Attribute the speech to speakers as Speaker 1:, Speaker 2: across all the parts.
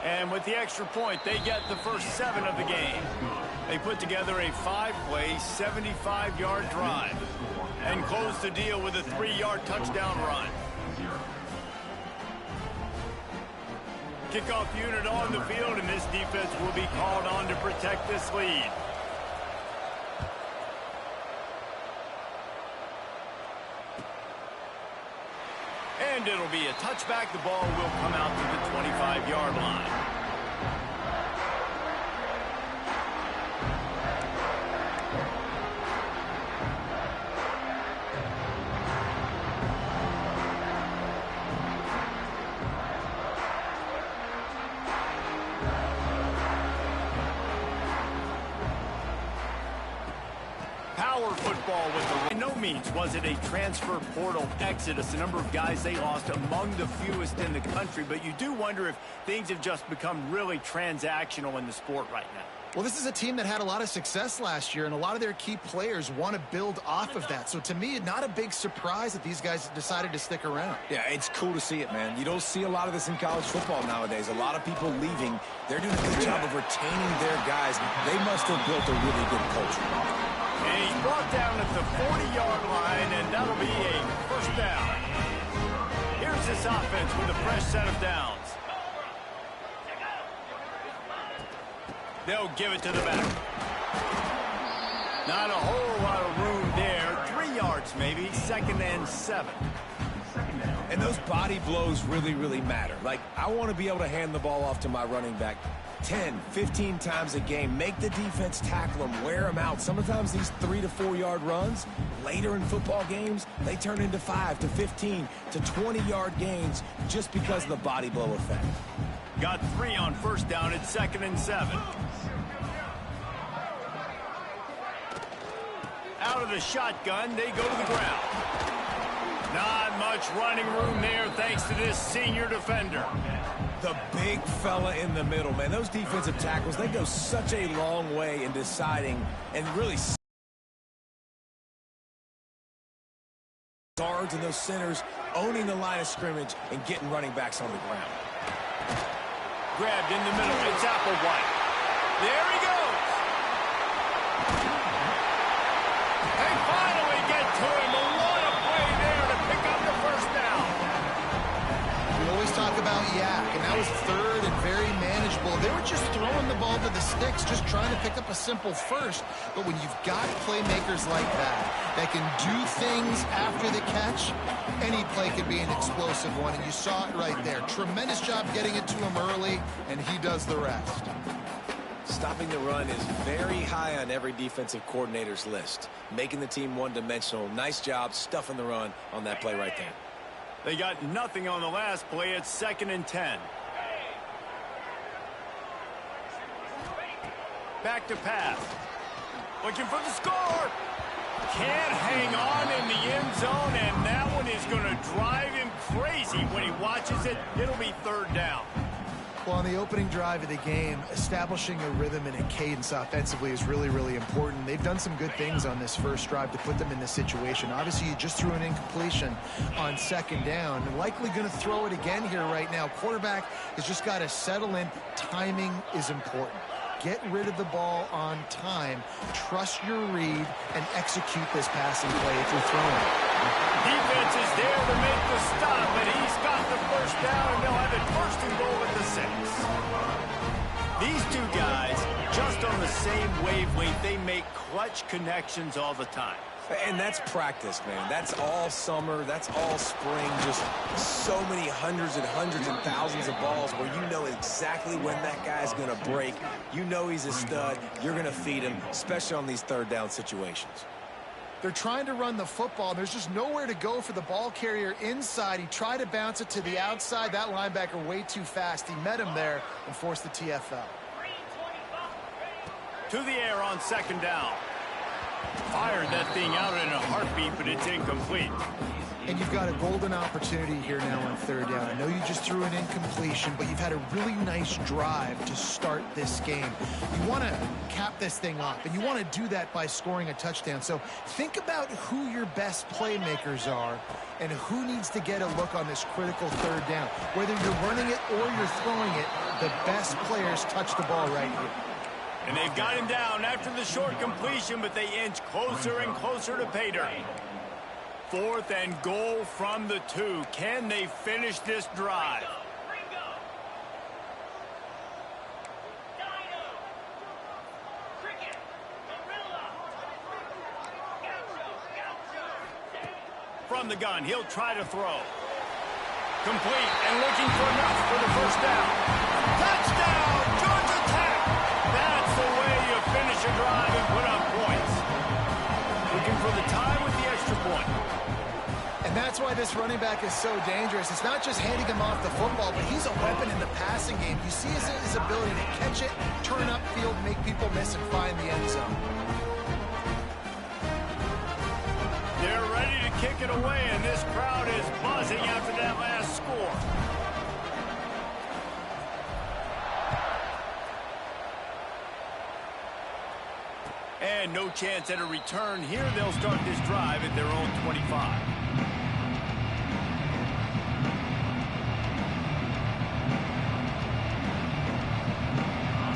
Speaker 1: And with the extra point, they get the first 7 of the game. They put together a 5-play, 75-yard drive and close the deal with a 3-yard touchdown run. Kickoff unit on the field, and this defense will be called on to protect this lead. And it'll be a touchback. The ball will come out to the 25-yard line. Football with the... By no means was it a transfer portal exodus, the number of guys they lost among the fewest in the country, but you do wonder if things have just become really transactional in the sport right now.
Speaker 2: Well, this is a team that had a lot of success last year, and a lot of their key players want to build off of that. So to me, not a big surprise that these guys decided to stick around.
Speaker 3: Yeah, it's cool to see it, man. You don't see a lot of this in college football nowadays. A lot of people leaving. They're doing a good job of retaining their guys. They must have built a really good culture.
Speaker 1: And he's brought down at the 40-yard line, and that'll be a first down. Here's this offense with a fresh set of downs. They'll give it to the back. Not a whole lot of room there. 3 yards maybe, 2nd and 7.
Speaker 3: And those body blows really, really matter. Like, I want to be able to hand the ball off to my running back 10, 15 times a game. Make the defense tackle them, wear them out. Sometimes these 3 to 4 yard runs, later in football games, they turn into 5 to 15 to 20-yard gains just because of the body blow effect.
Speaker 1: Got 3 on first down at 2nd and 7. Out of the shotgun, they go to the ground. Not much running room there thanks to this senior defender.
Speaker 3: The big fella in the middle, man. Those defensive tackles, they go such a long way in deciding and really guards and those centers owning the line of scrimmage and getting running backs on the ground.
Speaker 1: Grabbed in the middle. It's Applewhite. There he goes. They finally get to him. What a play there to pick up the first down.
Speaker 2: We always talk about Yak, and that was 3rd and very manageable. They were just throwing the ball to the sticks, just trying to pick up a simple first. But when you've got playmakers like that can do things after the catch, any play could be an explosive one, and you saw it right there. Tremendous job getting it to him early, and he does the rest.
Speaker 3: Stopping the run is very high on every defensive coordinator's list. Making the team one-dimensional. Nice job stuffing the run on that play right there.
Speaker 1: They got nothing on the last play. It's 2nd and 10. Back to pass. Looking for the score. Can't hang on in the end zone, and that one is going to drive him crazy when he watches it. It'll be 3rd down.
Speaker 2: Well, on the opening drive of the game, establishing a rhythm and a cadence offensively is really, really important. They've done some good things on this first drive to put them in this situation. Obviously, you just threw an incompletion on 2nd down. Likely going to throw it again here right now. Quarterback has just got to settle in. Timing is important. Get rid of the ball on time. Trust your read and execute this passing play if you're throwing it.
Speaker 1: Defense is there to make the stop, and he's got the first down, and they'll have it 1st and goal at the 6. These two guys, just on the same wavelength, they make clutch connections all the time.
Speaker 3: And that's practice, man. That's all summer. That's all spring. Just so many hundreds and thousands of balls where you know exactly when that guy's going to break. You know he's a stud. You're going to feed him, especially on these 3rd down situations.
Speaker 2: They're trying to run the football. There's just nowhere to go for the ball carrier inside. He tried to bounce it to the outside. That linebacker way too fast. He met him there and forced the TFL.
Speaker 1: To the air on 2nd down. Fired that thing out in a heartbeat, but it's incomplete.
Speaker 2: And you've got a golden opportunity here now on third down. I know you just threw an incompletion, but you've had a really nice drive to start this game. You want to cap this thing off, and you want to do that by scoring a touchdown. So think about who your best playmakers are and who needs to get a look on this critical third down. Whether you're running it or you're throwing it, the best players touch the ball right here.
Speaker 1: And they've got him down after the short completion, but they inch closer and closer to pay dirt. 4th and goal from the 2. Can they finish this drive? From the gun, he'll try to throw. Complete and looking for enough for the first down. Touchdown, Georgia Tech! That's the way you finish a drive and put up points. Looking for the tie with the extra point.
Speaker 2: And that's why this running back is so dangerous. It's not just handing him off the football, but he's a weapon in the passing game. You see his ability to catch it, turn upfield, make people miss, and find the end zone.
Speaker 1: They're ready to kick it away, and this crowd is buzzing after that last score. And no chance at a return here. They'll start this drive at their own 25.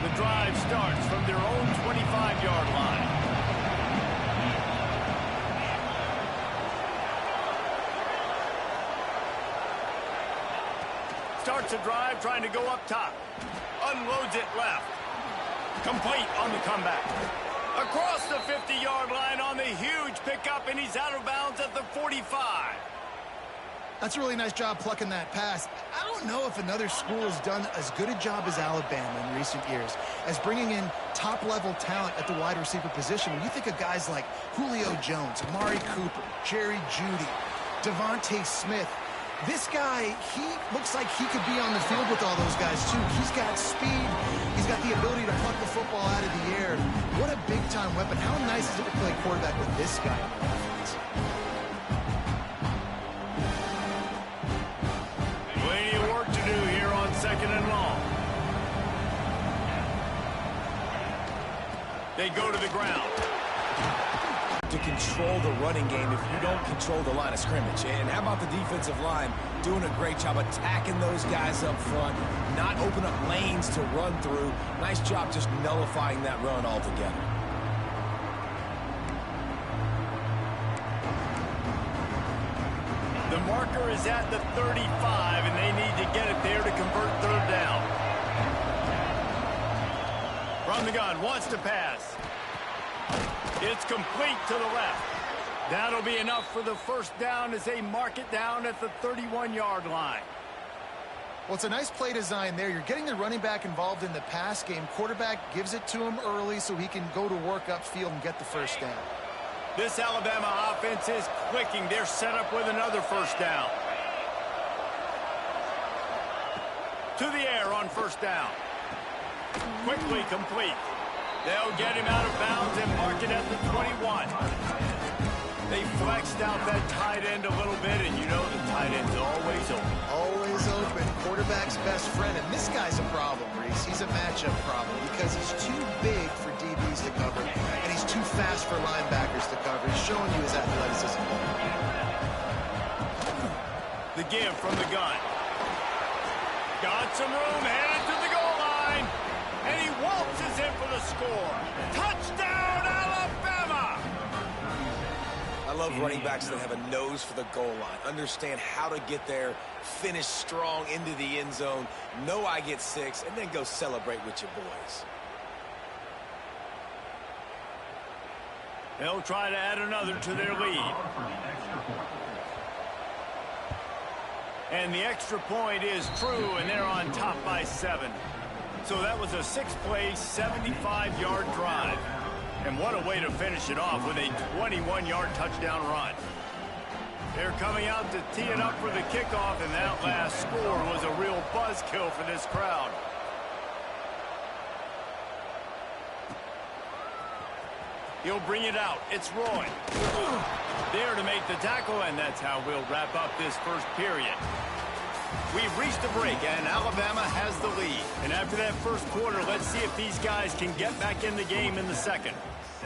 Speaker 1: The drive starts from their own 25-yard line. Starts a drive trying to go up top. Unloads it left. Complete on the comeback. Across the 50-yard line on the huge pickup, and he's out of bounds at the 45.
Speaker 2: That's a really nice job plucking that pass. I don't know if another school has done as good a job as Alabama in recent years as bringing in top-level talent at the wide receiver position. When you think of guys like Julio Jones, Amari Cooper, Jerry Jeudy, Devontae Smith, this guy, he looks like he could be on the field with all those guys, too. He's got speed. He's got the ability to pluck the football out of the air. What a big-time weapon. How nice is it to play quarterback with this guy on the offense?
Speaker 1: Plenty of work to do here on 2nd and long. They go to the ground.
Speaker 3: To control the running game if you don't control the line of scrimmage. And how about the defensive line doing a great job attacking those guys up front, not open up lanes to run through. Nice job just nullifying that run altogether.
Speaker 1: The marker is at the 35, and they need to get it there to convert third down. From the gun, wants to pass. It's complete to the left. That'll be enough for the first down as they mark it down at the 31-yard line.
Speaker 2: Well, it's a nice play design there. You're getting the running back involved in the pass game. Quarterback gives it to him early so he can go to work upfield and get the first down.
Speaker 1: This Alabama offense is clicking. They're set up with another first down. To the air on first down. Quickly complete. They'll get him out of bounds and mark it at the 21. They flexed out that tight end a little bit, and you know the tight end's always open.
Speaker 2: Always open. Quarterback's best friend. And this guy's a problem, Reese. He's a matchup problem because he's too big for DBs to cover, and he's too fast for linebackers to cover. He's showing you his athleticism.
Speaker 1: The give from the gun. Got some room, headed to the goal line. And he waltzes in for the score. Touchdown, Alabama!
Speaker 3: I love running backs that have a nose for the goal line, understand how to get there, finish strong into the end zone, know I get 6, and then go celebrate with your boys.
Speaker 1: They'll try to add another to their lead. And the extra point is true, and they're on top by 7. So that was a 6-play, 75-yard drive. And what a way to finish it off with a 21-yard touchdown run. They're coming out to tee it up for the kickoff, and that last score was a real buzzkill for this crowd. He'll bring it out. It's Roy. There to make the tackle, and that's how we'll wrap up this first period. We've reached a break, and Alabama has the lead. And after that first quarter, let's see if these guys can get back in the game in the second.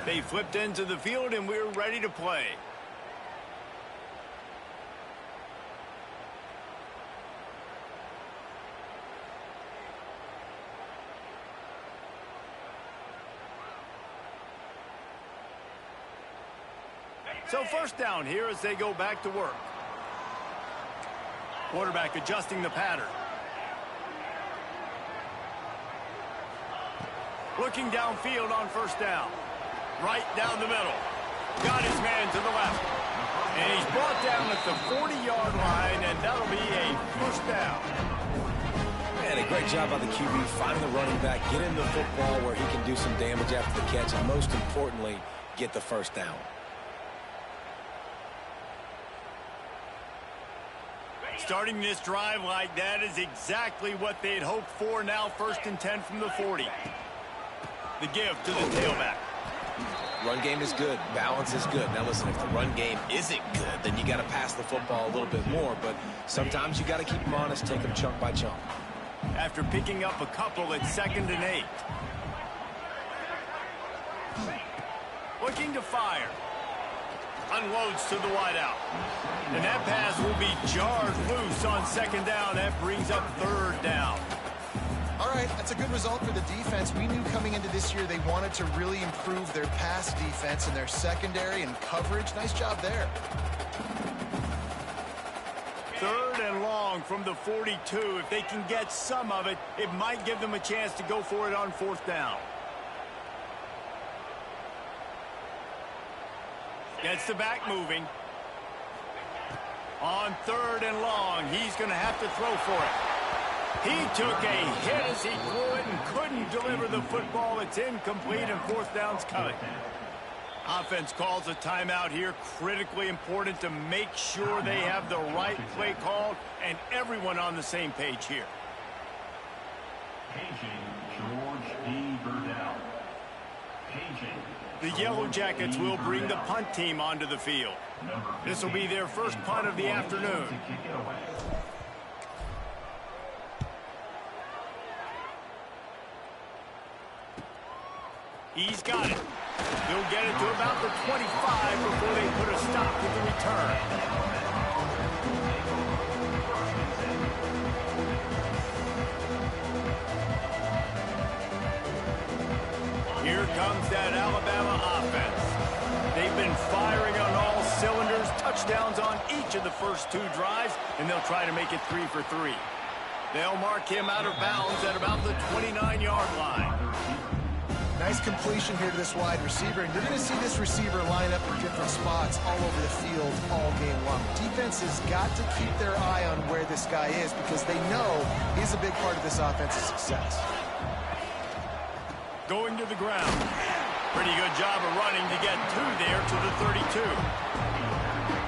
Speaker 1: They flipped into the field, and we're ready to play. So first down here as they go back to work. Quarterback adjusting the pattern. Looking downfield on first down. Right down the middle. Got his man to the left. And he's brought down at the 40-yard line, and that'll be a first down.
Speaker 3: Man, a great job by the QB, finding the running back, get him the football where he can do some damage after the catch, and most importantly, get the first down.
Speaker 1: Starting this drive like that is exactly what they'd hoped for. Now 1st and 10 from the 40. The give to the tailback.
Speaker 3: Run game is good. Balance is good. Now listen, if the run game isn't good, then you got to pass the football a little bit more. But sometimes you got to keep them honest, take them chunk by chunk.
Speaker 1: After picking up a couple at 2nd and 8. Looking to fire. Unloads to the wideout. And that pass will be jarred loose on 2nd down. That brings up 3rd down.
Speaker 2: All right, that's a good result for the defense. We knew coming into this year they wanted to really improve their pass defense and their secondary and coverage. Nice job there.
Speaker 1: 3rd and long from the 42. If they can get some of it, it might give them a chance to go for it on 4th down. Gets the back moving. On 3rd and long, he's going to have to throw for it. He took a hit as he threw it and couldn't deliver the football. It's incomplete, and 4th down's coming. Offense calls a timeout here. Critically important to make sure they have the right play called and everyone on the same page here. The Yellow Jackets will bring the punt team onto the field. This will be their first punt of the afternoon. He's got it. They'll get it to about the 25 before they put a stop to the return. Here comes that Alabama offense. They've been firing on all cylinders, touchdowns on each of the first 2 drives, and they'll try to make it 3 for 3. They'll mark him out of bounds at about the 29-yard line.
Speaker 2: Nice completion here to this wide receiver, and you're going to see this receiver line up in different spots all over the field all game long. Defense has got to keep their eye on where this guy is because they know he's a big part of this offense's success.
Speaker 1: Going to the ground. Pretty good job of running to get 2 there to the 32.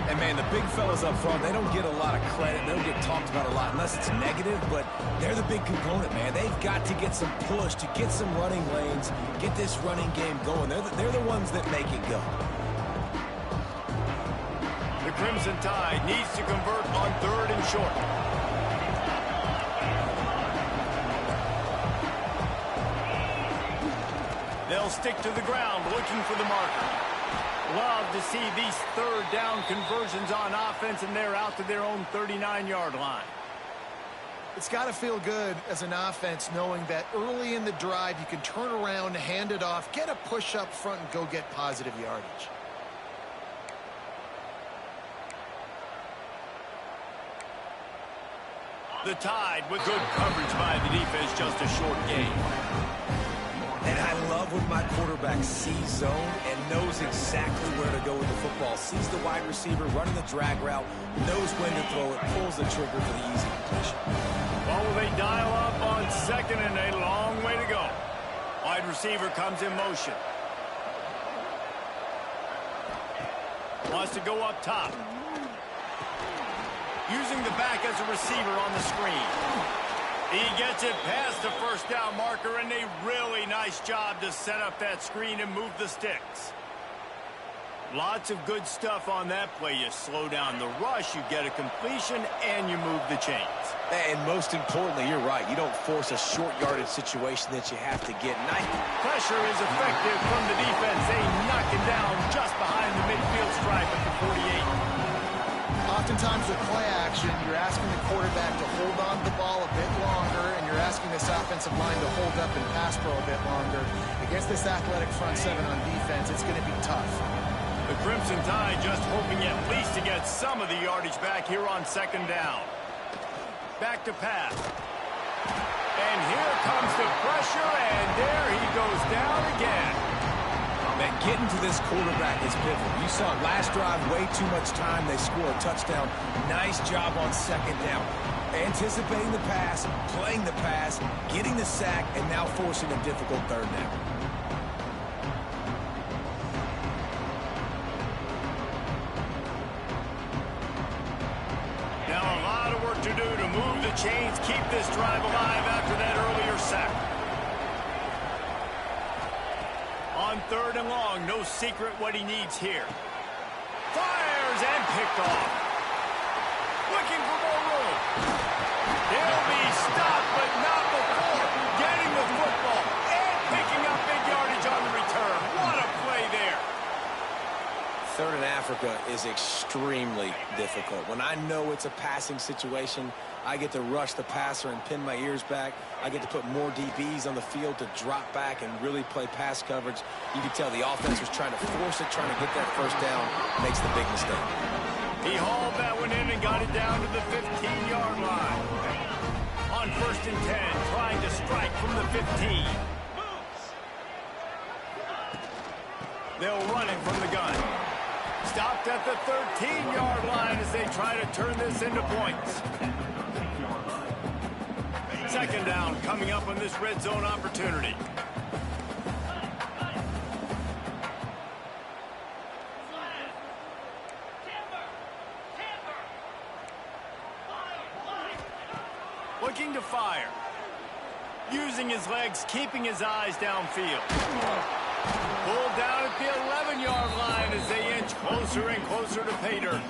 Speaker 3: And, man, the big fellas up front, they don't get a lot of credit. They don't get talked about a lot unless it's negative, but they're the big component, man. They've got to get some push, to get some running lanes, get this running game going. They're the ones that make it go.
Speaker 1: The Crimson Tide needs to convert on 3rd and short. They'll stick to the ground looking for the marker. Love to see these 3rd down conversions on offense, and they're out to their own 39-yard line.
Speaker 2: It's got to feel good as an offense knowing that early in the drive you can turn around, hand it off, get a push up front, and go get positive yardage.
Speaker 1: The Tide with good coverage by the defense, just a short gain.
Speaker 3: And I love when my quarterback sees zone and knows exactly where to go with the football. Sees the wide receiver running the drag route, knows when to throw it, pulls the trigger for the easy completion.
Speaker 1: Well, they dial up on 2nd and a long way to go. Wide receiver comes in motion. Wants to go up top. Using the back as a receiver on the screen. He gets it past the 1st down marker, and a really nice job to set up that screen and move the sticks. Lots of good stuff on that play. You slow down the rush, you get a completion, and you move the chains.
Speaker 3: And most importantly, you're right. You don't force a short yardage situation that you have to get. Nice.
Speaker 1: Pressure is effective from the defense. They knock him down just behind the midfield stripe at the 48.
Speaker 2: Oftentimes with play action, you're asking the quarterback to hold on to the ball a bit longer, and you're asking this offensive line to hold up and pass pro a bit longer. Against this athletic front seven on defense, it's going to be tough.
Speaker 1: The Crimson Tide just hoping at least to get some of the yardage back here on second down. Back to pass. And here comes the pressure, and there he goes down again.
Speaker 3: Man, getting to this quarterback is pivotal. You saw last drive, way too much time. They score a touchdown. Nice job on second down. Anticipating the pass, playing the pass, getting the sack, and now forcing a difficult third down.
Speaker 1: Now a lot of work to do to move the chains, keep this drive alive after that earlier sack. On third and long, no secret what he needs here. Fires and picked off. Looking for more room. He'll be stopped, but not before getting the football and picking up big yardage on the return. What a play there.
Speaker 3: Third in Africa is extremely difficult. When I know it's a passing situation, I get to rush the passer and pin my ears back. I get to put more DBs on the field to drop back and really play pass coverage. You can tell the offense was trying to force it, trying to get that first down. Makes the big mistake.
Speaker 1: He hauled that one in and got it down to the 15-yard line. On first and 10, trying to strike from the 15. They'll run it from the gun. Stopped at the 13-yard line as they try to turn this into points. Second down coming up on this red zone opportunity. Looking to fire. Using his legs, keeping his eyes downfield. Pulled down at the 11-yard line as they inch closer and closer to pay dirt.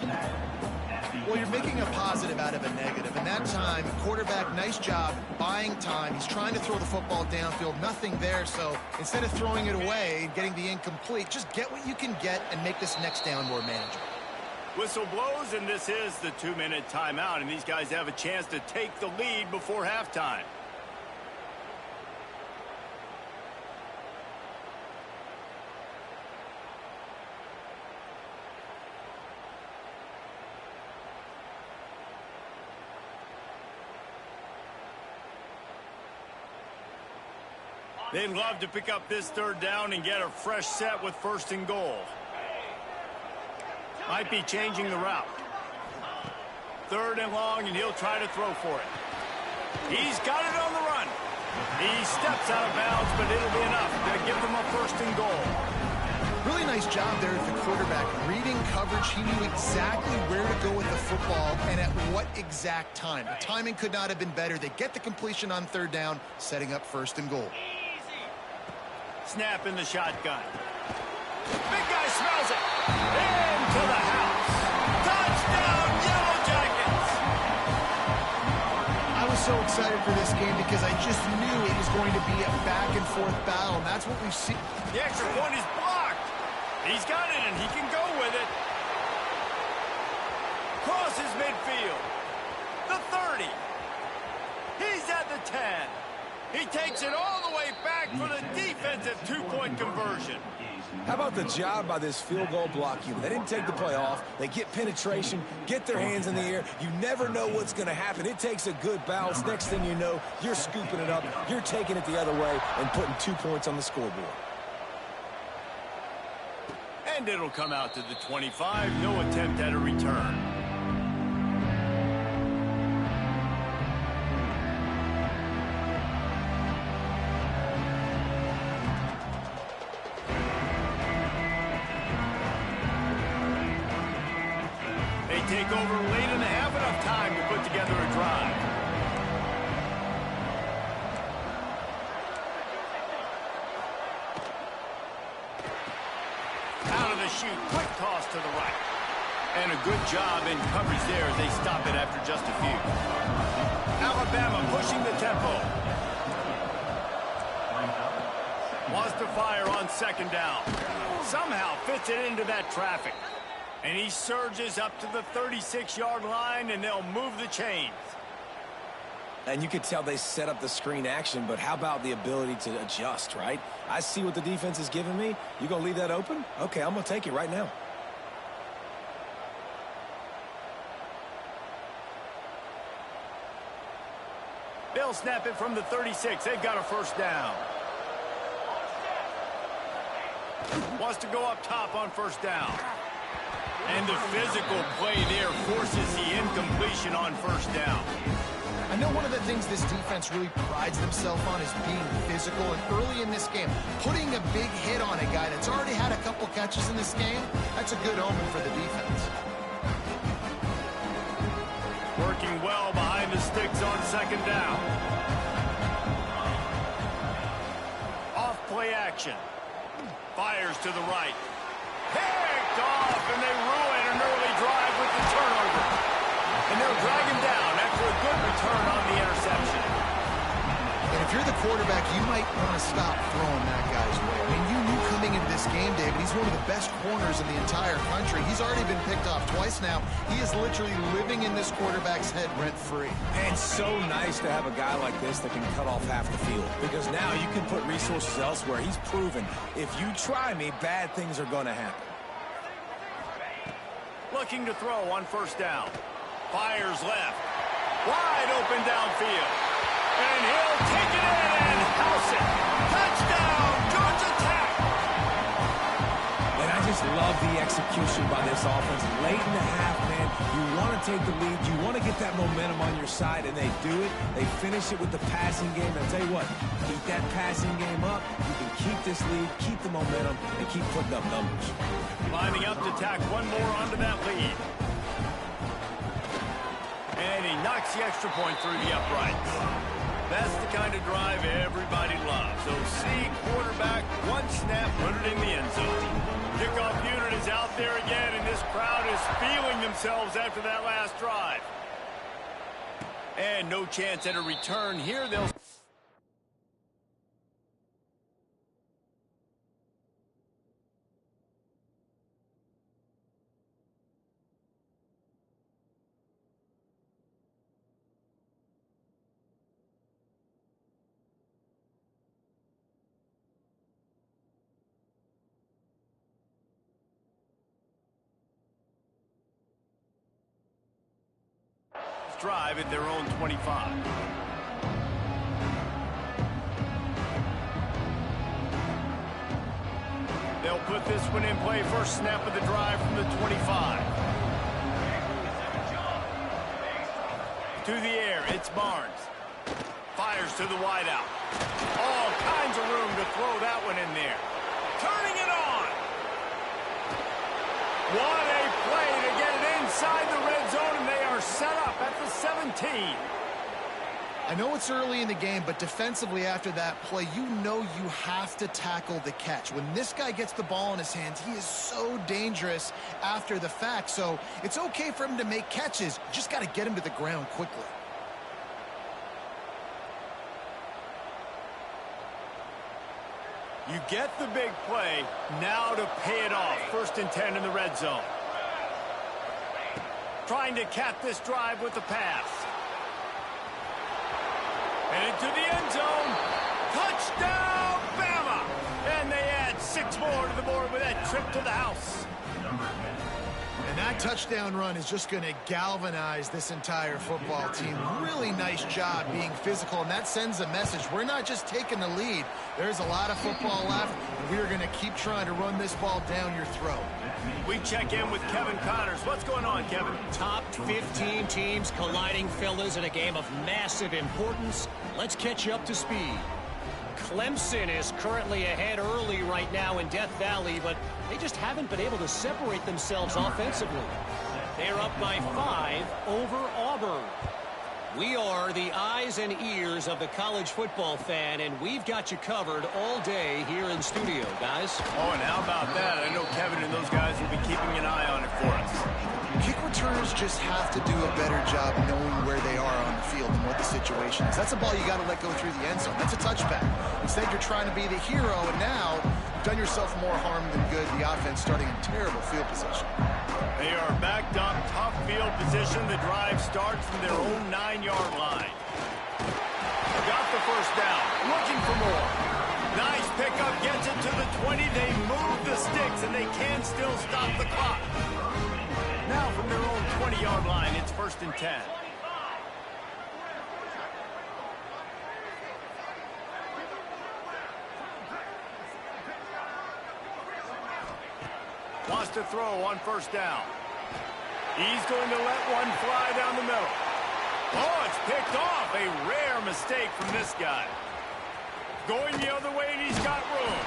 Speaker 2: Well, you're making a positive out of a negative. And that time, quarterback, nice job buying time. He's trying to throw the football downfield. Nothing there. So instead of throwing it away and getting the incomplete, just get what you can get and make this next down more manageable.
Speaker 1: Whistle blows, and this is the 2-minute timeout. And these guys have a chance to take the lead before halftime. They'd love to pick up this third down and get a fresh set with first and goal. Might be changing the route. Third and long, and he'll try to throw for it. He's got it on the run. He steps out of bounds, but it'll be enough to give them a first and goal.
Speaker 2: Really nice job there at the quarterback. Reading coverage, he knew exactly where to go with the football and at what exact time. The timing could not have been better. They get the completion on third down, setting up first and goal.
Speaker 1: Snap in the shotgun. Big guy smells it. Into the house. Touchdown, Yellow Jackets.
Speaker 2: I was so excited for this game because I just knew it was going to be a back-and-forth battle, and that's what we've seen.
Speaker 1: The extra point is blocked. He's got it, and he can go with it. Crosses midfield. The 30. He's at the 10. He takes it all the way back for the defensive two-point conversion.
Speaker 3: How about the job by this field goal block unit? They didn't take the play off. They get penetration, get their hands in the air. You never know what's going to happen. It takes a good bounce. Next thing you know, you're scooping it up. You're taking it the other way and putting 2 points on the scoreboard.
Speaker 1: And it'll come out to the 25. No attempt at a return. Take over late in the half, enough time to put together a drive. Out of the chute, quick And a good job in coverage there as they stop it after just a few. Alabama pushing the tempo. Wants to fire on second down. Somehow fits it into that traffic. And he surges up to the 36-yard line, and they'll move the chains.
Speaker 3: And you could tell they set up the screen action, but how about the ability to adjust, right? I see what the defense is giving me. You going to leave that open? Okay, I'm going to take it right now.
Speaker 1: They'll snap it from the 36. They've got a first down. Wants to go up top on first down. And the physical play there forces the incompletion on first down.
Speaker 2: I know one of the things this defense really prides themselves on is being physical, and early in this game, putting a big hit on a guy that's already had a couple catches in this game, that's a good omen for the defense.
Speaker 1: Working well behind the sticks on second down. Off play action. Fires to the right. Picked off, and they ruin an early drive with the turnover. And they'll drag him down after a good return on the interception.
Speaker 2: And if you're the quarterback, you might want to stop throwing that guy's way. I mean, you knew coming into this game, David, he's one of the best corners in the entire country. He's already been picked off twice now. He is literally living in this quarterback's head rent-free.
Speaker 3: And so nice to have a guy like this that can cut off half the field, because now you can put resources elsewhere. He's proven if you try me, bad things are going to happen.
Speaker 1: Looking to throw on first down. Fires left. Wide open downfield. And he'll take it in and house it. Touchdown, Georgia Tech.
Speaker 3: And I just love the execution by this offense. Late in the half, man, you want to take the lead. You want to get that momentum on your side, and they do it. They finish it with the passing game. And I'll tell you what, keep that passing game up. You can keep this lead, keep the momentum, and keep putting up numbers.
Speaker 1: Lining up to tack one more onto that lead. And he knocks the extra point through the uprights. That's the kind of drive everybody loves. So see quarterback, one snap, put it in the end zone. Kickoff unit is out there again, and this crowd is feeling themselves after that last drive. And no chance at a return here. They'll... drive at their own 25. They'll put this one in play. First snap of the drive from the 25. To the air, it's Barnes. Fires to the wideout. All kinds of room to throw that one in there. Turning it on. What a play to get it inside the red zone, and they are set up at the 17.
Speaker 2: I know it's early in the game, but defensively after that play, you know you have to tackle the catch. When this guy gets the ball in his hands, he is so dangerous after the fact. So it's okay for him to make catches. You just got to get him to the ground quickly.
Speaker 1: You get the big play, now to pay it off. 1st and 10 in the red zone. Trying to cap this drive with the pass. And into the end zone. Touchdown, Bama! And they add 6 more to the board with that trip to the house.
Speaker 2: And that touchdown run is just going to galvanize this entire football team. Really nice job being physical, and that sends a message. We're not just taking the lead. There's a lot of football left, and we are going to keep trying to run this ball down your throat.
Speaker 1: We check in with Kevin Connors. What's going on, Kevin?
Speaker 4: Top 15 teams colliding, fellas, in a game of massive importance. Let's catch you up to speed. Clemson is currently ahead early right now in Death Valley, but they just haven't been able to separate themselves offensively. They're up by 5 over Auburn. We are the eyes and ears of the college football fan, and we've got you covered all day here in studio, guys.
Speaker 1: Oh, and how about that? I know Kevin and those guys will be keeping an eye on it for us.
Speaker 2: just have to do a better job knowing where they are on the field and what the situation is. That's a ball you got to let go through the end zone. That's a touchback. Instead, you're trying to be the hero, and now you've done yourself more harm than good. The offense starting in terrible field position.
Speaker 1: They are backed up, tough field position. The drive starts from their own 9-yard line. Got the first down, looking for more. Nice pickup, gets it to the 20. They move the sticks, and they can still stop the clock. Now from their own 20-yard line, it's 1st and 10. Wants to throw on 1st down. He's going to let one fly down the middle. Oh, it's picked off. A rare mistake from this guy. Going the other way, and he's got room.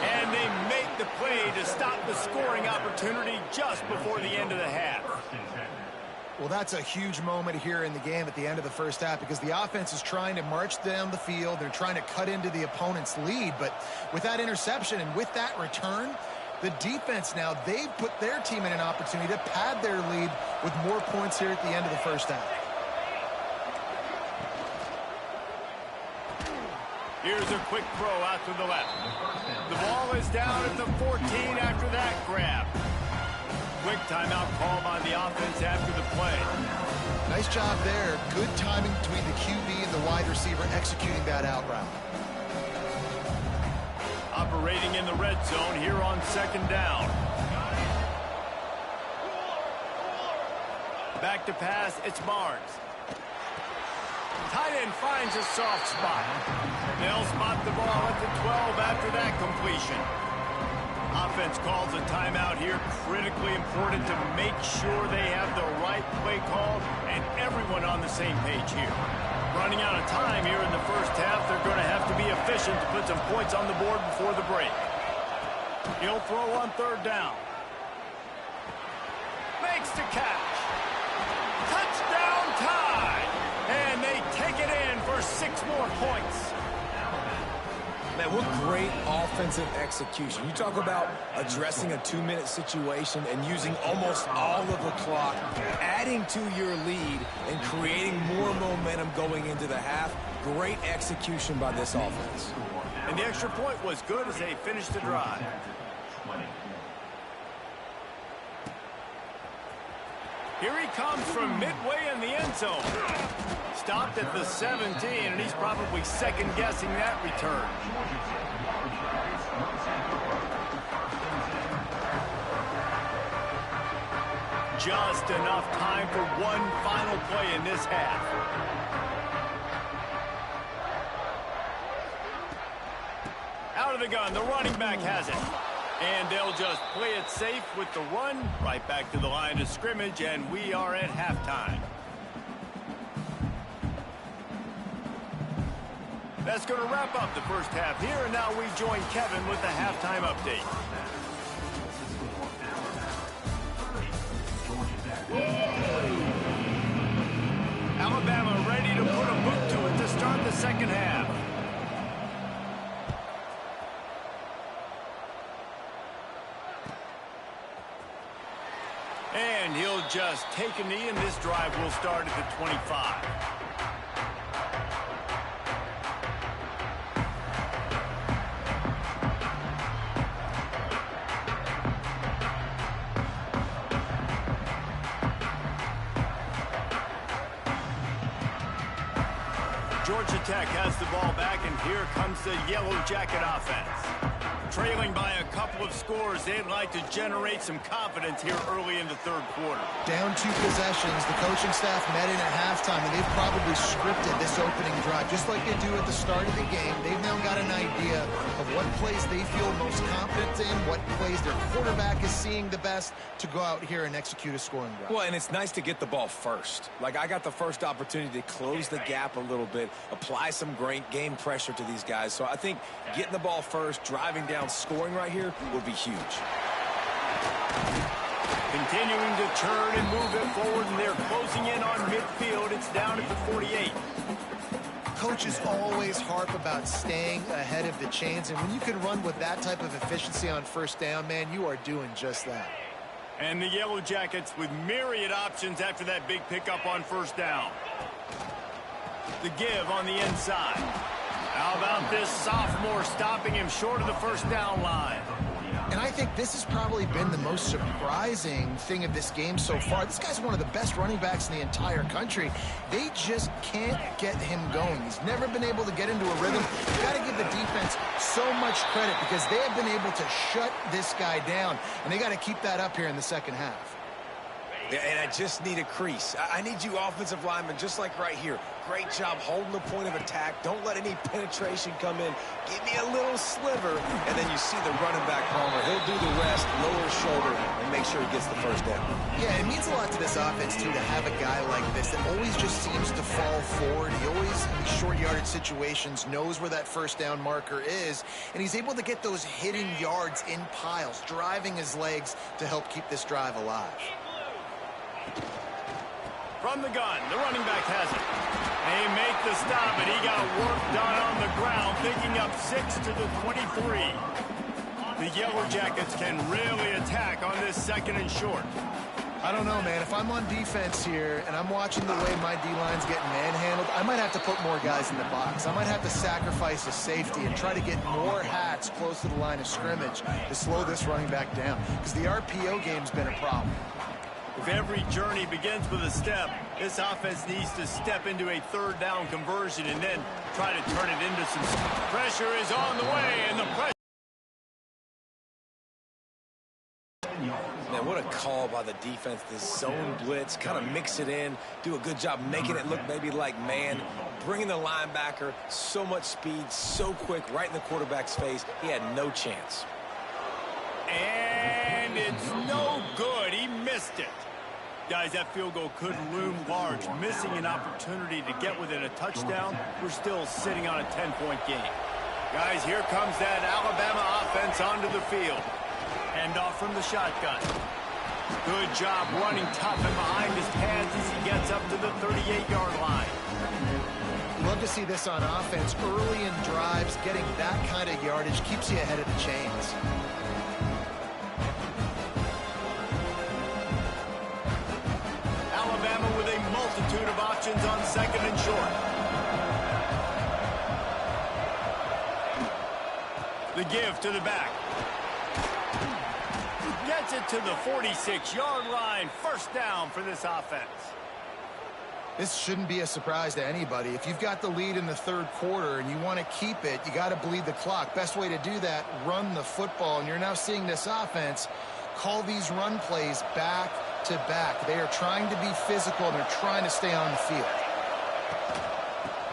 Speaker 1: And they make the play to stop the scoring opportunity just before the end of the half.
Speaker 2: Well, that's a huge moment here in the game at the end of the first half because the offense is trying to march down the field. They're trying to cut into the opponent's lead. But with that interception and with that return, the defense now, they've put their team in an opportunity to pad their lead with more points here at the end of the first half.
Speaker 1: Here's a quick throw out to the left. The ball is down at the 14 after that grab. Quick timeout called by the offense after the play.
Speaker 2: Nice job there. Good timing between the QB and the wide receiver executing that out route.
Speaker 1: Operating in the red zone here on 2nd down. Back to pass, it's Barnes. Tight end finds a soft spot. They'll spot the ball at the 12 after that completion. Offense calls a timeout here. Critically important to make sure they have the right play called and everyone on the same page here. Running out of time here in the first half. They're going to have to be efficient to put some points on the board before the break. He'll throw on 3rd down. Makes the catch. Touchdown tie. And they take it in for 6 more points.
Speaker 3: Man, what great offensive execution. You talk about addressing a 2-minute situation and using almost all of the clock, adding to your lead and creating more momentum going into the half. Great execution by this offense.
Speaker 1: And the extra point was good as they finished the drive. Here he comes from midway in the end zone. Stopped at the 17, and he's probably second-guessing that return. Just enough time for one final play in this half. Out of the gun, the running back has it. And they'll just play it safe with the run. Right back to the line of scrimmage, and we are at halftime. That's going to wrap up the first half here, and now we join Kevin with the halftime update. Alabama ready to put a boot to it to start the second half. And he'll just take a knee, and this drive will start at the 25. Georgia Tech has the ball back, and here comes the Yellow Jacket offense. Trailing by a couple of scores, they'd like to generate some confidence here early in the 3rd quarter.
Speaker 2: Down 2 possessions, the coaching staff met in at halftime, and they've probably scripted this opening drive. Just like they do at the start of the game, they've now got an idea of what plays they feel most confident in, what plays their quarterback is seeing the best to go out here and execute a scoring drive.
Speaker 3: Well, and it's nice to get the ball first. Like, I got the first opportunity to close the gap a little bit, apply some great game pressure to these guys. So I think getting the ball first, driving down, scoring right here would be huge.
Speaker 1: Continuing to turn and move it forward, and they're closing in on midfield. It's down at the 48.
Speaker 2: Coaches always harp about staying ahead of the chains, and when you can run with that type of efficiency on 1st down, man, you are doing just that.
Speaker 1: And the Yellow Jackets with myriad options after that big pickup on first down. The give on the inside. How about this sophomore stopping him short of the first down line?
Speaker 2: And I think this has probably been the most surprising thing of this game so far. This guy's one of the best running backs in the entire country. They just can't get him going. He's never been able to get into a rhythm. You've got to give the defense so much credit because they have been able to shut this guy down, and they got to keep that up here in the second half.
Speaker 3: And I just need a crease. I need you offensive linemen, just like right here. Great job holding the point of attack. Don't let any penetration come in. Give me a little sliver, and then you see the running back, Palmer. He'll do the rest, lower his shoulder, and make sure he gets the first down.
Speaker 2: Yeah, it means a lot to this offense, too, to have a guy like this that always just seems to fall forward. He always, in these short yardage situations, knows where that first down marker is, and he's able to get those hidden yards in piles, driving his legs to help keep this drive alive.
Speaker 1: From the gun, the running back has it. They make the stop, and he got work done on the ground, picking up 6 to the 23. The Yellow Jackets can really attack on this second and short.
Speaker 2: I don't know, man. If I'm on defense here and I'm watching the way my D-line's getting manhandled, I might have to put more guys in the box. I might have to sacrifice a safety and try to get more hats close to the line of scrimmage to slow this running back down, because the RPO game's been a problem.
Speaker 1: If every journey begins with a step, this offense needs to step into a third down conversion and then try to turn it into some... Pressure is on the way, and the pressure...
Speaker 3: Man, what a call by the defense. This zone blitz, kind of mix it in, do a good job making it look maybe like man, bringing the linebacker, so much speed, so quick, right in the quarterback's face. He had no chance.
Speaker 1: And it's no good. He missed it. Guys, that field goal could loom large. Missing an opportunity to get within a touchdown. We're still sitting on a 10-point game. Guys, here comes that Alabama offense onto the field. Hand off from the shotgun. Good job running tough and behind his pads as he gets up to the 38-yard line.
Speaker 2: Love to see this on offense. Early in drives, getting that kind of yardage keeps you ahead of the chains.
Speaker 1: Alabama with a multitude of options on second and short. The give to the back. Gets it to the 46-yard line. First down for this offense.
Speaker 2: This shouldn't be a surprise to anybody. If you've got the lead in the third quarter and you want to keep it, you got to bleed the clock. Best way to do that, run the football. And you're now seeing this offense call these run plays back to back. They are trying to be physical, and they're trying to stay on the field.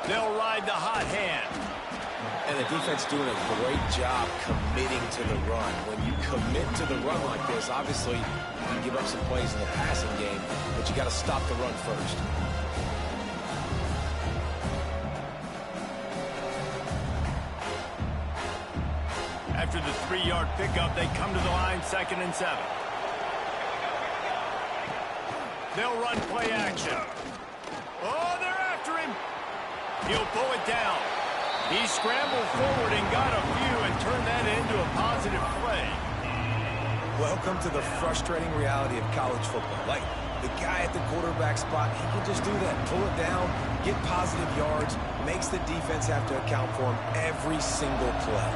Speaker 1: They'll ride the hot hand.
Speaker 3: And the defense doing a great job committing to the run. When you commit to the run like this, obviously you can give up some plays in the passing game, but you got to stop the run first.
Speaker 1: After the 3-yard pickup, they come to the line, 2nd and 7. They'll run play action. Oh, they're after him. He'll pull it down. He scrambled forward and got a few and turned that into a positive play.
Speaker 3: Welcome to the frustrating reality of college football. Like, the guy at the quarterback spot, he can just do that. Pull it down, get positive yards, makes the defense have to account for him every single play.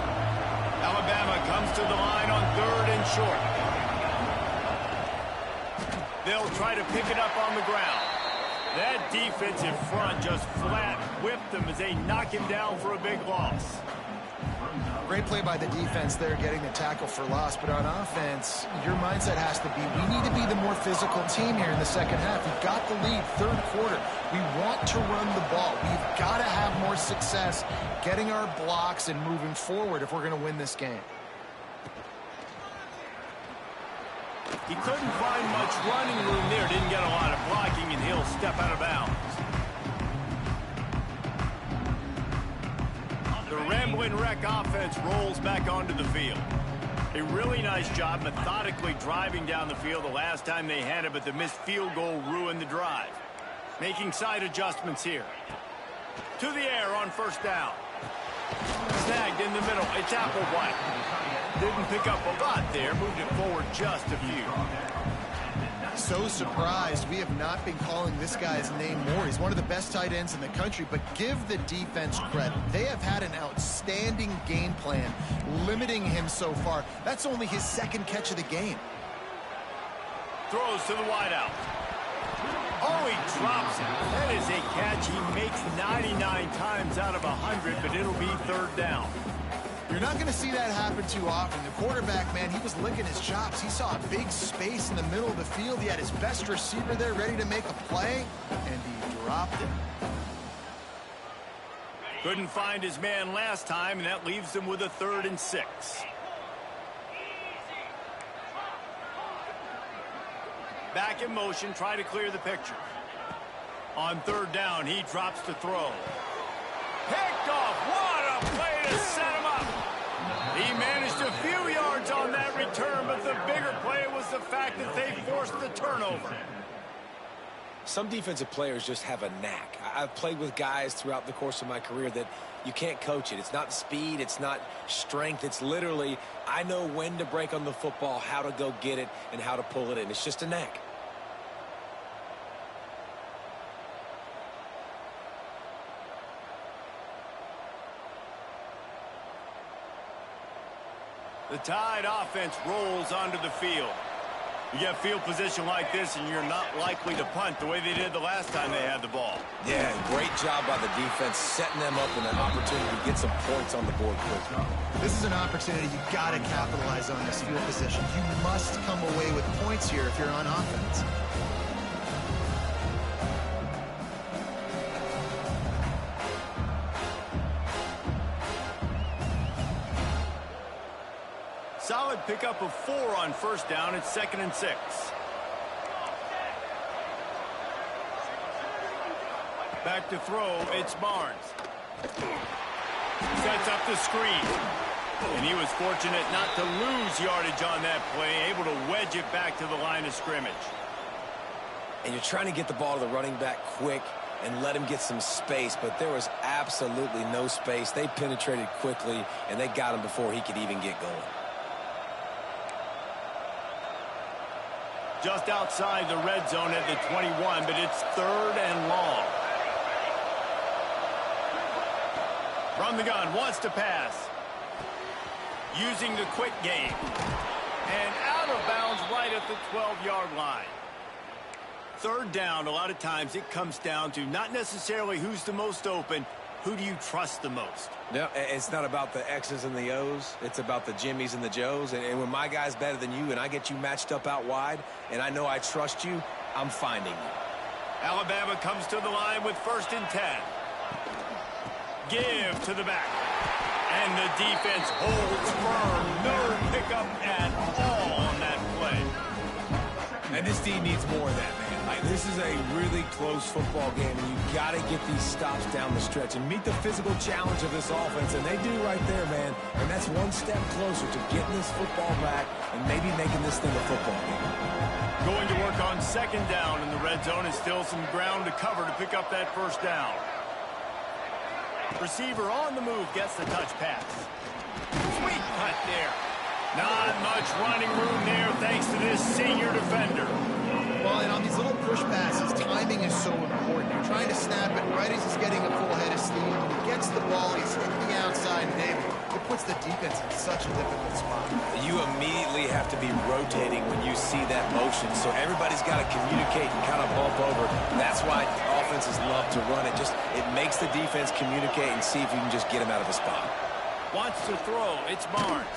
Speaker 1: Alabama comes to the line on 3rd and short. They'll try to pick it up on the ground. That defensive front just flat whipped them as they knock him down for a big loss.
Speaker 2: Great play by the defense there, getting the tackle for loss. But on offense, your mindset has to be, we need to be the more physical team here in the second half. We've got the lead, third quarter. We want to run the ball. We've got to have more success getting our blocks and moving forward if we're going to win this game.
Speaker 1: He couldn't find much running room there. Didn't get a lot of blocking, and he'll step out of bounds. The Ramblin' Wreck offense rolls back onto the field. A really nice job methodically driving down the field the last time they had it, but the missed field goal ruined the drive. Making side adjustments here. To the air on first down. Snagged in the middle. It's Applewhite. Didn't pick up a lot there. Moved it forward just a few.
Speaker 2: so surprised we have not been calling this guy's name more. He's one of the best tight ends in the country, but give the defense credit. They have had an outstanding game plan limiting him so far. That's only his second catch of the game.
Speaker 1: Throws to the wideout. Oh, he drops it. That is a catch he makes 99 times out of 100, but it'll be third down.
Speaker 2: You're not going to see that happen too often. The quarterback, man, he was licking his chops. He saw a big space in the middle of the field. He had his best receiver there ready to make a play, and he dropped it.
Speaker 1: Couldn't find his man last time, and that leaves him with a 3rd and 6. Back in motion, try to clear the picture. On 3rd down, he drops to throw. Picked off. What a play to set him up. He managed a few yards on that return, but the bigger play was the fact that they forced the turnover.
Speaker 3: Some defensive players just have a knack. I've played with guys throughout the course of my career that you can't coach it. It's not speed. It's not strength. It's literally, I know when to break on the football, how to go get it, and how to pull it in. It's just a knack.
Speaker 1: The Tide offense rolls onto the field. You get field position like this, and you're not likely to punt the way they did the last time they had the ball.
Speaker 3: Yeah, great job by the defense, setting them up in an opportunity to get some points on the board quickly.
Speaker 2: This is an opportunity you got to capitalize on this field position. You must come away with points here if you're on offense.
Speaker 1: Solid pickup of 4 on 1st down. It's 2nd and 6. Back to throw. It's Barnes. Sets up the screen. And he was fortunate not to lose yardage on that play, able to wedge it back to the line of scrimmage.
Speaker 3: And you're trying to get the ball to the running back quick and let him get some space, but there was absolutely no space. They penetrated quickly, and they got him before he could even get going.
Speaker 1: Just outside the red zone at the 21, but it's 3rd and long. From the gun, wants to pass. Using the quick game. And out of bounds right at the 12-yard line. 3rd down, a lot of times it comes down to not necessarily who's the most open, who do you trust the most?
Speaker 3: No, it's not about the X's and the O's. It's about the Jimmies and the Joes. And when my guy's better than you and I get you matched up out wide and I know I trust you, I'm finding you.
Speaker 1: Alabama comes to the line with 1st and 10. Give to the back. And the defense holds firm. No pickup at all on that play.
Speaker 3: And this team needs more of that, man. This is a really close football game, and you got to get these stops down the stretch and meet the physical challenge of this offense, and they do right there, man. And that's one step closer to getting this football back and maybe making this thing a football game.
Speaker 1: Going to work on 2nd down in the red zone, and still some ground to cover to pick up that 1st down. Receiver on the move gets the touch pass. Sweet cut there. Not much running room there thanks to this senior defender.
Speaker 2: Well, and on these little push passes, timing is so important. You're trying to snap it right as he's getting a full head of steam. When he gets the ball, he's hitting the outside, and David, it puts the defense in such a difficult spot.
Speaker 3: You immediately have to be rotating when you see that motion, so everybody's got to communicate and kind of bump over. That's why offenses love to run it. It makes the defense communicate and see if you can just get him out of a spot.
Speaker 1: Wants to throw. It's Barnes.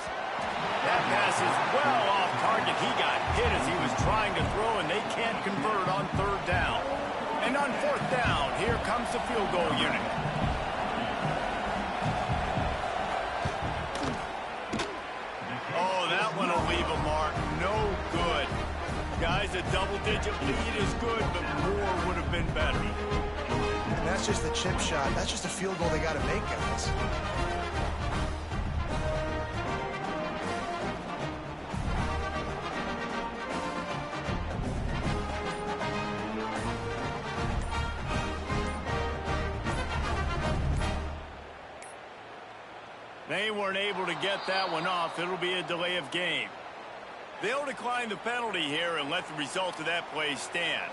Speaker 1: That pass is well off target. He got hit as he was trying to throw, and they can't convert on 3rd down. And on 4th down, here comes the field goal unit. Oh, that one will leave a mark. No good. Guys, a double-digit lead is good, but more would have been better.
Speaker 2: And that's just a chip shot. That's just a field goal they got to make, guys.
Speaker 1: They weren't able to get that one off. It'll be a delay of game. They'll decline the penalty here and let the result of that play stand.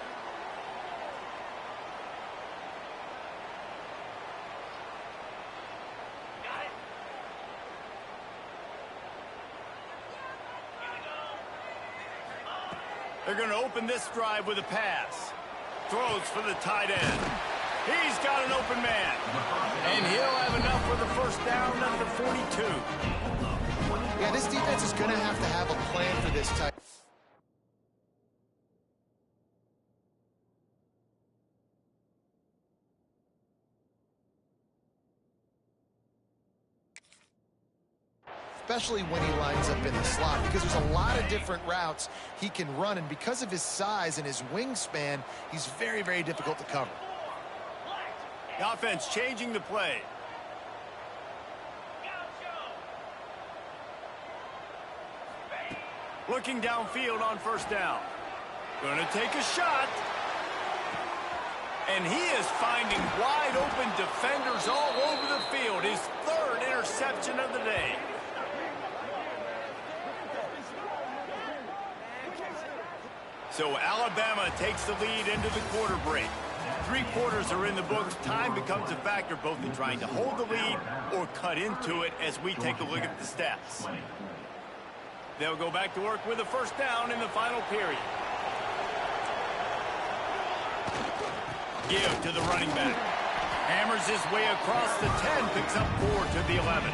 Speaker 1: They're going to open this drive with a pass. Throws for the tight end. He's got an open man. And he'll have enough for the first down at the 42.
Speaker 2: Yeah, this defense is going to have a plan for this type. Especially when he lines up in the slot, because there's a lot of different routes he can run, and because of his size and his wingspan, he's very, very difficult to cover.
Speaker 1: The offense changing the play. Looking downfield on first down. Going to take a shot. And he is finding wide open defenders all over the field. His third interception of the day. So Alabama takes the lead into the quarter break. 3 quarters are in the books. Time becomes a factor both in trying to hold the lead or cut into it as we take a look at the stats. They'll go back to work with a first down in the final period. Give to the running back. Hammers his way across the 10, picks up 4 to the 11.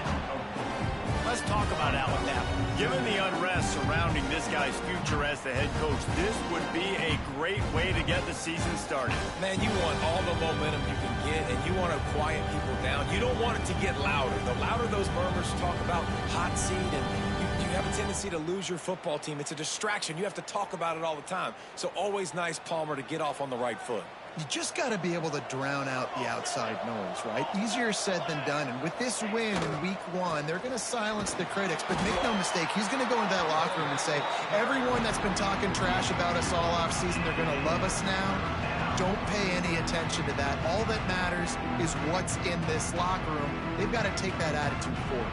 Speaker 1: Let's talk about Alabama. Given the unrest surrounding this guy's future as the head coach, this would be a great way to get the season started.
Speaker 3: Man, you want all the momentum you can get, and you want to quiet people down. You don't want it to get louder. The louder those murmurs talk about hot seat, and you have a tendency to lose your football team. It's a distraction. You have to talk about it all the time. So always nice, Palmer, to get off on the right foot.
Speaker 2: You just got to be able to drown out the outside noise, right? Easier said than done. And with this win in week 1, they're going to silence the critics. But make no mistake, he's going to go into that locker room and say, everyone that's been talking trash about us all offseason, they're going to love us now. Don't pay any attention to that. All that matters is what's in this locker room. They've got to take that attitude forward.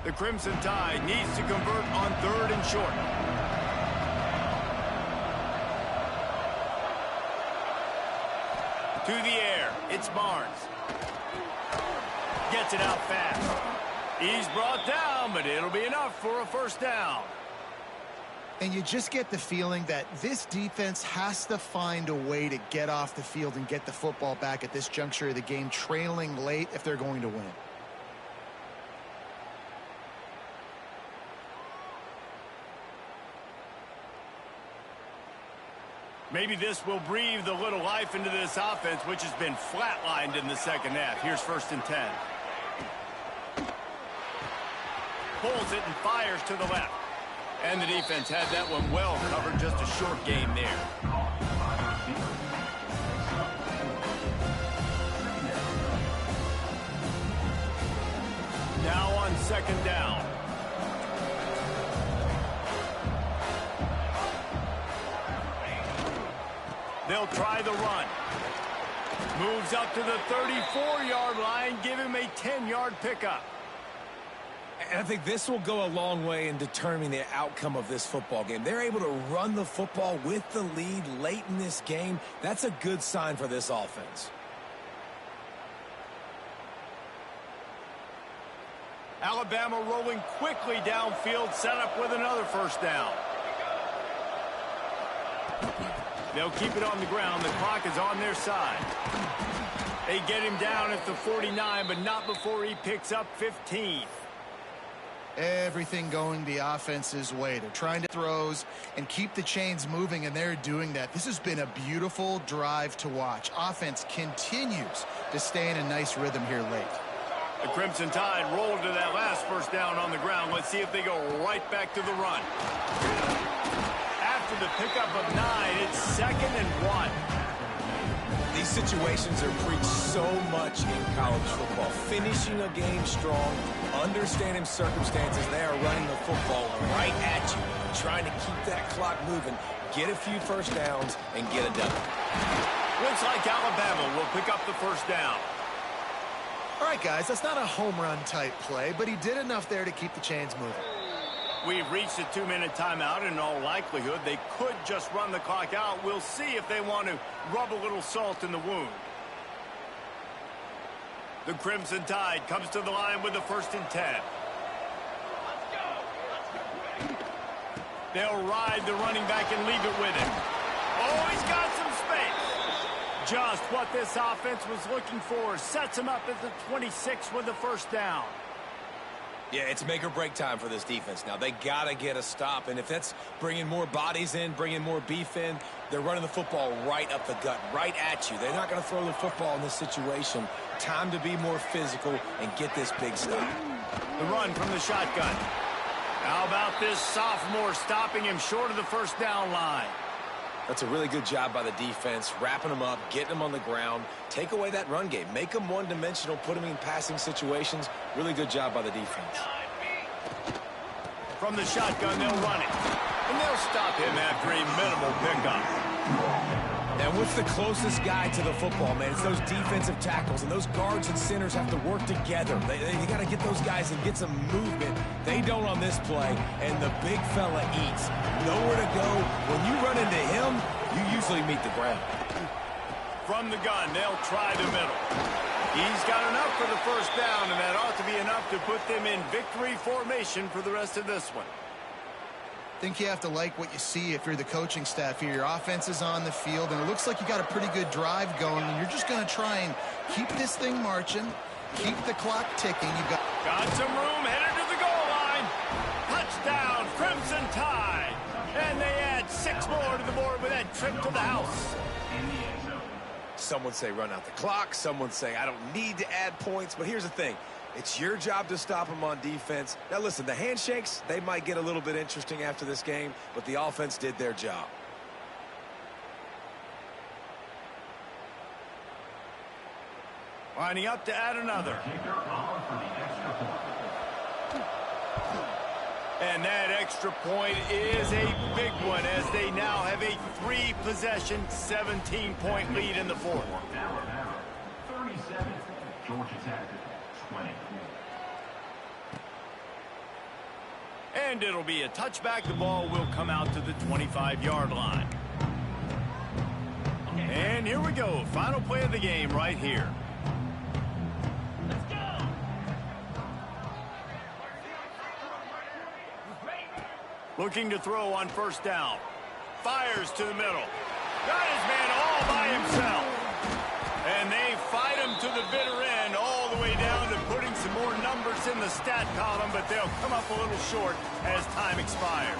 Speaker 1: The Crimson Tide needs to convert on 3rd and short. To the air, it's Barnes. Gets it out fast. He's brought down, but it'll be enough for a first down.
Speaker 2: And you just get the feeling that this defense has to find a way to get off the field and get the football back at this juncture of the game, trailing late if they're going to win.
Speaker 1: Maybe this will breathe a little life into this offense, which has been flatlined in the second half. Here's 1st and 10. Pulls it and fires to the left. And the defense had that one well covered. Just a short gain there. Now on 2nd down. They'll try the run. Moves up to the 34-yard line, give him a 10-yard pickup.
Speaker 3: And I think this will go a long way in determining the outcome of this football game. They're able to run the football with the lead late in this game. That's a good sign for this offense.
Speaker 1: Alabama rolling quickly downfield, set up with another first down. They'll keep it on the ground. The clock is on their side. They get him down at the 49, but not before he picks up 15.
Speaker 2: Everything going the offense's way. They're trying to throws and keep the chains moving, and they're doing that. This has been a beautiful drive to watch. Offense continues to stay in a nice rhythm here late.
Speaker 1: The Crimson Tide rolled to that last first down on the ground. Let's see if they go right back to the run. After the pickup of 9, it's 2nd and 1.
Speaker 3: These situations are preached so much in college football. Finishing a game strong, understanding circumstances. They are running the football right at you, trying to keep that clock moving. get a few first downs and get a W.
Speaker 1: Looks like Alabama will pick up the first down.
Speaker 2: All right, guys, that's not a home run type play, but he did enough there to keep the chains moving.
Speaker 1: We've reached a 2-minute timeout, and in all likelihood, they could just run the clock out. We'll see if they want to rub a little salt in the wound. The Crimson Tide comes to the line with the 1st and 10. They'll ride the running back and leave it with him. Oh, he's got some space. Just what this offense was looking for. Sets him up at the 26 with the 1st down.
Speaker 3: Yeah, it's make or break time for this defense now. They got to get a stop, and if that's bringing more bodies in, bringing more beef in, they're running the football right up the gut, right at you. They're not going to throw the football in this situation. Time to be more physical and get this big stop.
Speaker 1: The run from the shotgun. How about this sophomore stopping him short of the 1st down line?
Speaker 3: That's a really good job by the defense, wrapping them up, getting them on the ground. Take away that run game. Make them one-dimensional, put them in passing situations. Really good job by the defense.
Speaker 1: From the shotgun, they'll run it. And they'll stop him after a minimal pickup.
Speaker 3: And what's the closest guy to the football, man? It's those defensive tackles, and those guards and centers have to work together. They got to get those guys and get some movement. They don't on this play, and the big fella eats. Nowhere to go. When you run into him, you usually meet the ground.
Speaker 1: From the gun, they'll try the middle. He's got enough for the 1st down, and that ought to be enough to put them in victory formation for the rest of this one.
Speaker 2: I think you have to like what you see if you're the coaching staff here. Your offense is on the field, and it looks like you got a pretty good drive going, and you're just going to try and keep this thing marching, keep the clock ticking. You've
Speaker 1: got some room, headed to the goal line. Touchdown, Crimson Tide. And they add 6 more to the board with that trip to the house.
Speaker 3: Some would say run out the clock. Some would say I don't need to add points. But here's the thing. It's your job to stop them on defense. Now, listen, the handshakes, they might get a little bit interesting after this game, but the offense did their job.
Speaker 1: Lining up to add another. And that extra point is a big one as they now have a 3-possession, 17-point lead in the 4th.
Speaker 5: 37, Georgia Tech, 20.
Speaker 1: And it'll be a touchback. The ball will come out to the 25-yard line. And here we go. Final play of the game right here. Looking to throw on 1st down. Fires to the middle. Got his man all by himself. And they fight him to the bitter end, all the way down to putting some more numbers in the stat column, but they'll come up a little short as time expires.